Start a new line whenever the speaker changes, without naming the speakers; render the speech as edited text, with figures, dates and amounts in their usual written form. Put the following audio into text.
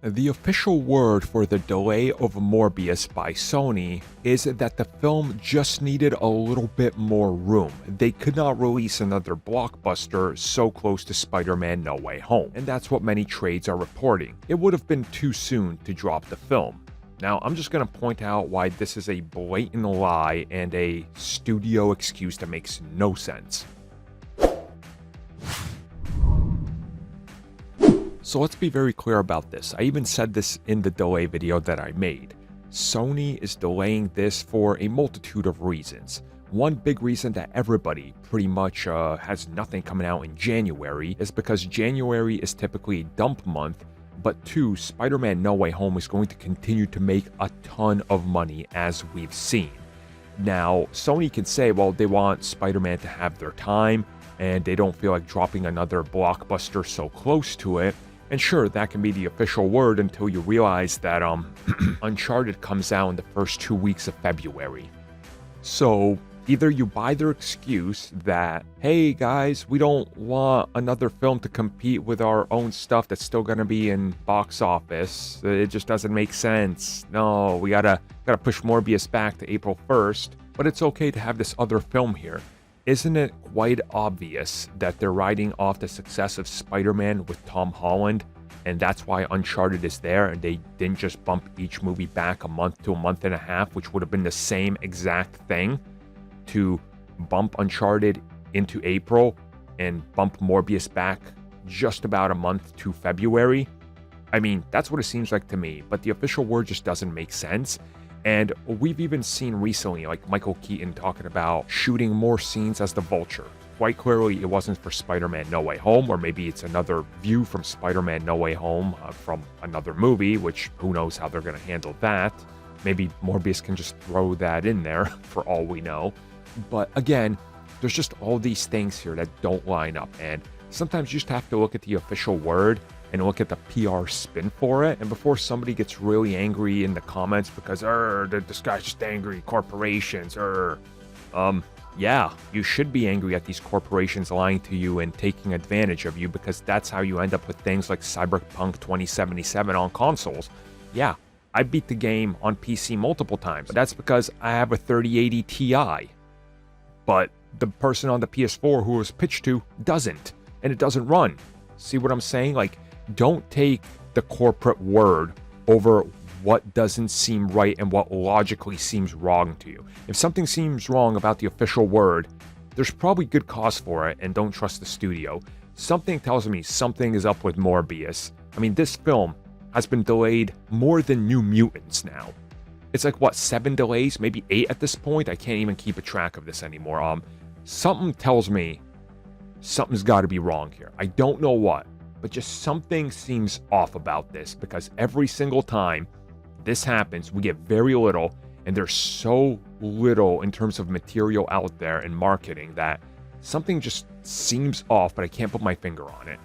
The official word for the delay of Morbius by Sony is that the film just needed a little bit more room. They could not release another blockbuster so close to Spider-Man No Way Home, and that's what many trades are reporting. It would have been too soon to drop the film. Now, I'm just going to point out why this is a blatant lie and a studio excuse that makes no sense. So let's be very clear about this. I even said this in the delay video that I made. Sony is delaying this for a multitude of reasons. One big reason that everybody pretty much has nothing coming out in January is because January is typically a dump month, but two, Spider-Man No Way Home is going to continue to make a ton of money as we've seen. Now, Sony can say, well, they want Spider-Man to have their time and they don't feel like dropping another blockbuster so close to it. And sure, that can be the official word until you realize that Uncharted comes out in the first 2 weeks of February. So either you buy their excuse that, hey guys, we don't want another film to compete with our own stuff that's still gonna be in box office. It just doesn't make sense. No, we gotta push Morbius back to April 1st, but it's okay to have this other film here. Isn't it quite obvious that they're riding off the success of Spider-Man with Tom Holland, and that's why Uncharted is there, and they didn't just bump each movie back a month to a month and a half, which would have been the same exact thing, to bump Uncharted into April and bump Morbius back just about a month to February? I mean, that's what it seems like to me, but the official word just doesn't make sense. And we've even seen recently, like Michael Keaton talking about shooting more scenes as the Vulture. Quite clearly, it wasn't for Spider-Man No Way Home, or maybe it's another view from Spider-Man No Way Home from another movie, which who knows how they're going to handle that. Maybe Morbius can just throw that in there, for all we know. But again, there's just all these things here that don't line up, and sometimes you just have to look at the official word and look at the PR spin for it. And before somebody gets really angry in the comments because, this guy's just angry, corporations, yeah, you should be angry at these corporations lying to you and taking advantage of you, because that's how you end up with things like Cyberpunk 2077 on consoles. Yeah, I beat the game on PC multiple times, but that's because I have a 3080 Ti. But the person on the PS4 who it was pitched to doesn't, and it doesn't run. See what I'm saying? Like, don't take the corporate word over what doesn't seem right and what logically seems wrong to you. If something seems wrong about the official word, there's probably good cause for it, and don't trust the studio. Something tells me something is up with Morbius. I mean, this film has been delayed more than New Mutants now. It's like, what, 7 delays? Maybe 8 at this point? I can't even keep a track of this anymore. Something tells me something's got to be wrong here. I don't know what, but just something seems off about this, because every single time this happens, we get very little, and there's so little in terms of material out there and marketing that something just seems off, but I can't put my finger on it.